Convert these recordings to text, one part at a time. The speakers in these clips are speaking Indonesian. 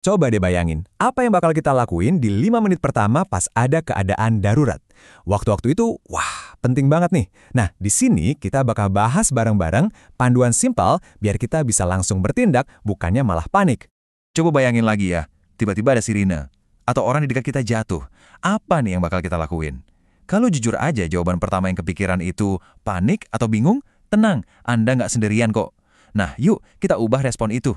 Coba deh bayangin, apa yang bakal kita lakuin di 5 menit pertama pas ada keadaan darurat. Waktu-waktu itu, wah, penting banget nih. Nah, di sini kita bakal bahas bareng-bareng panduan simpel biar kita bisa langsung bertindak, bukannya malah panik. Coba bayangin lagi ya, tiba-tiba ada sirine. Atau orang di dekat kita jatuh. Apa nih yang bakal kita lakuin? Kalau jujur aja jawaban pertama yang kepikiran itu panik atau bingung, tenang, Anda nggak sendirian kok. Nah, yuk kita ubah respon itu.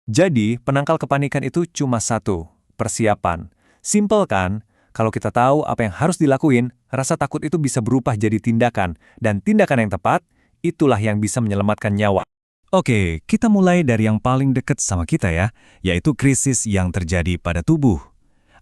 Jadi, penangkal kepanikan itu cuma satu, persiapan. Simpel kan? Kalau kita tahu apa yang harus dilakuin, rasa takut itu bisa berubah jadi tindakan. Dan tindakan yang tepat, itulah yang bisa menyelamatkan nyawa. Oke, kita mulai dari yang paling dekat sama kita ya, yaitu krisis yang terjadi pada tubuh.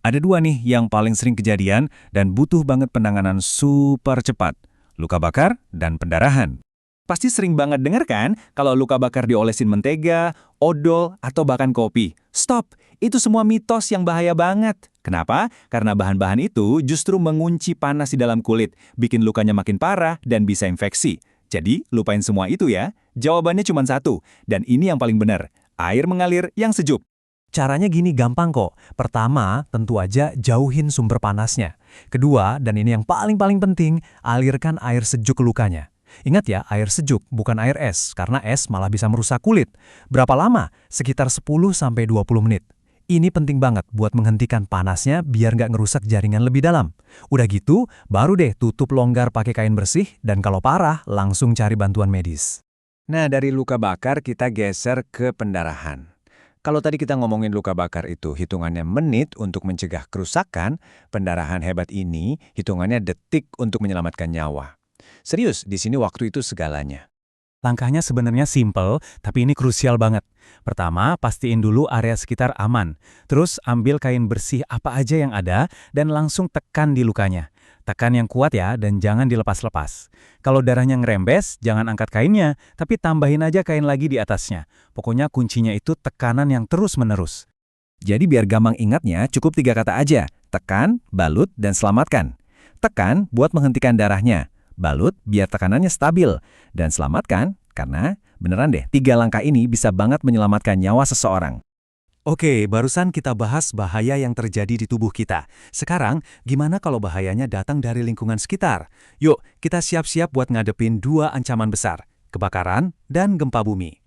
Ada dua nih yang paling sering kejadian dan butuh banget penanganan super cepat. Luka bakar dan pendarahan. Pasti sering banget dengar kan kalau luka bakar diolesin mentega, odol, atau bahkan kopi. Stop, itu semua mitos yang bahaya banget. Kenapa? Karena bahan-bahan itu justru mengunci panas di dalam kulit, bikin lukanya makin parah dan bisa infeksi. Jadi, lupain semua itu ya. Jawabannya cuma satu, dan ini yang paling benar. Air mengalir yang sejuk. Caranya gini gampang kok. Pertama, tentu aja jauhin sumber panasnya. Kedua, dan ini yang paling-paling penting, alirkan air sejuk ke lukanya. Ingat ya, air sejuk, bukan air es, karena es malah bisa merusak kulit. Berapa lama? Sekitar 10-20 menit. Ini penting banget buat menghentikan panasnya biar nggak ngerusak jaringan lebih dalam. Udah gitu, baru deh tutup longgar pakai kain bersih, dan kalau parah, langsung cari bantuan medis. Nah, dari luka bakar kita geser ke pendarahan. Kalau tadi kita ngomongin luka bakar itu hitungannya menit untuk mencegah kerusakan, pendarahan hebat ini hitungannya detik untuk menyelamatkan nyawa. Serius, di sini waktu itu segalanya. Langkahnya sebenarnya simple, tapi ini krusial banget. Pertama, pastiin dulu area sekitar aman. Terus ambil kain bersih apa aja yang ada dan langsung tekan di lukanya. Tekan yang kuat ya dan jangan dilepas-lepas. Kalau darahnya ngerembes, jangan angkat kainnya, tapi tambahin aja kain lagi di atasnya. Pokoknya kuncinya itu tekanan yang terus-menerus. Jadi biar gampang ingatnya, cukup 3 kata aja. Tekan, balut, dan selamatkan. Tekan buat menghentikan darahnya. Balut biar tekanannya stabil. Dan selamatkan, karena beneran deh, 3 langkah ini bisa banget menyelamatkan nyawa seseorang. Oke, barusan kita bahas bahaya yang terjadi di tubuh kita. Sekarang, gimana kalau bahayanya datang dari lingkungan sekitar? Yuk, kita siap-siap buat ngadepin 2 ancaman besar, kebakaran dan gempa bumi.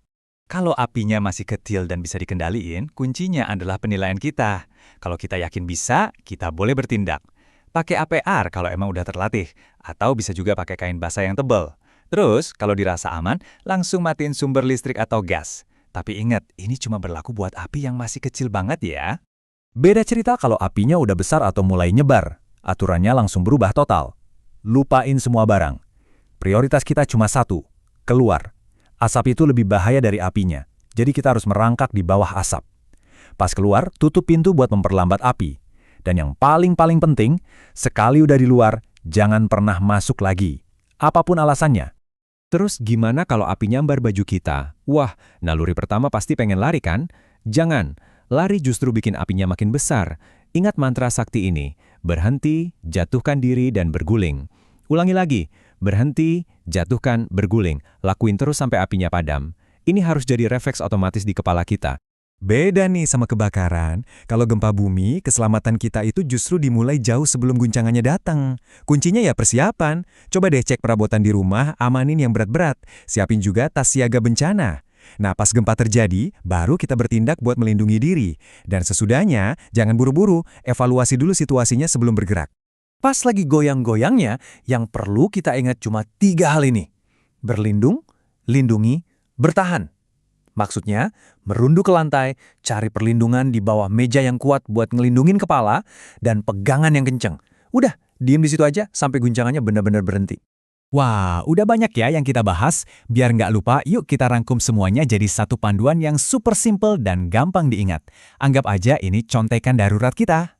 Kalau apinya masih kecil dan bisa dikendaliin, kuncinya adalah penilaian kita. Kalau kita yakin bisa, kita boleh bertindak. Pakai APR kalau emang udah terlatih, atau bisa juga pakai kain basah yang tebal. Terus, kalau dirasa aman, langsung matiin sumber listrik atau gas. Tapi ingat, ini cuma berlaku buat api yang masih kecil banget ya. Beda cerita kalau apinya udah besar atau mulai nyebar. Aturannya langsung berubah total. Lupain semua barang. Prioritas kita cuma satu, keluar. Asap itu lebih bahaya dari apinya, jadi kita harus merangkak di bawah asap. Pas keluar, tutup pintu buat memperlambat api. Dan yang paling-paling penting, sekali udah di luar, jangan pernah masuk lagi. Apapun alasannya. Terus gimana kalau api nyambar baju kita? Wah, naluri pertama pasti pengen lari kan? Jangan, lari justru bikin apinya makin besar. Ingat mantra sakti ini, berhenti, jatuhkan diri, dan berguling. Ulangi lagi, berhenti, jatuhkan, berguling. Lakuin terus sampai apinya padam. Ini harus jadi refleks otomatis di kepala kita. Beda nih sama kebakaran. Kalau gempa bumi, keselamatan kita itu justru dimulai jauh sebelum guncangannya datang. Kuncinya ya persiapan. Coba deh cek perabotan di rumah, amanin yang berat-berat. Siapin juga tas siaga bencana. Nah, pas gempa terjadi, baru kita bertindak buat melindungi diri. Dan sesudahnya, jangan buru-buru, evaluasi dulu situasinya sebelum bergerak. Pas lagi goyang-goyangnya, yang perlu kita ingat cuma 3 hal ini. Berlindung, lindungi, bertahan. Maksudnya, merunduk ke lantai, cari perlindungan di bawah meja yang kuat buat ngelindungin kepala, dan pegangan yang kenceng. Udah, diem di situ aja sampai guncangannya benar-benar berhenti. Wah, udah banyak ya yang kita bahas. Biar nggak lupa, yuk kita rangkum semuanya jadi satu panduan yang super simple dan gampang diingat. Anggap aja ini contekan darurat kita.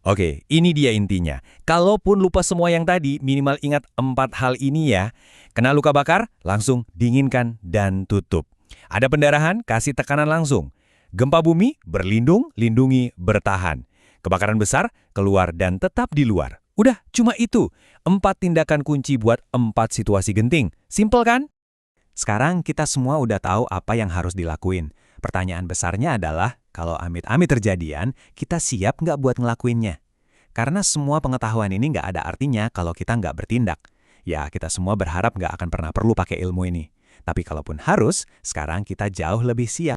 Oke, ini dia intinya. Kalaupun lupa semua yang tadi, minimal ingat 4 hal ini ya. Kena luka bakar, langsung dinginkan dan tutup. Ada pendarahan, kasih tekanan langsung. Gempa bumi, berlindung, lindungi, bertahan. Kebakaran besar, keluar dan tetap di luar. Udah, cuma itu. 4 tindakan kunci buat 4 situasi genting. Simpel kan? Sekarang kita semua udah tahu apa yang harus dilakuin. Pertanyaan besarnya adalah, kalau amit-amit terjadian, kita siap nggak buat ngelakuinnya? Karena semua pengetahuan ini nggak ada artinya kalau kita nggak bertindak. Ya, kita semua berharap nggak akan pernah perlu pakai ilmu ini. Tapi kalaupun harus, sekarang kita jauh lebih siap.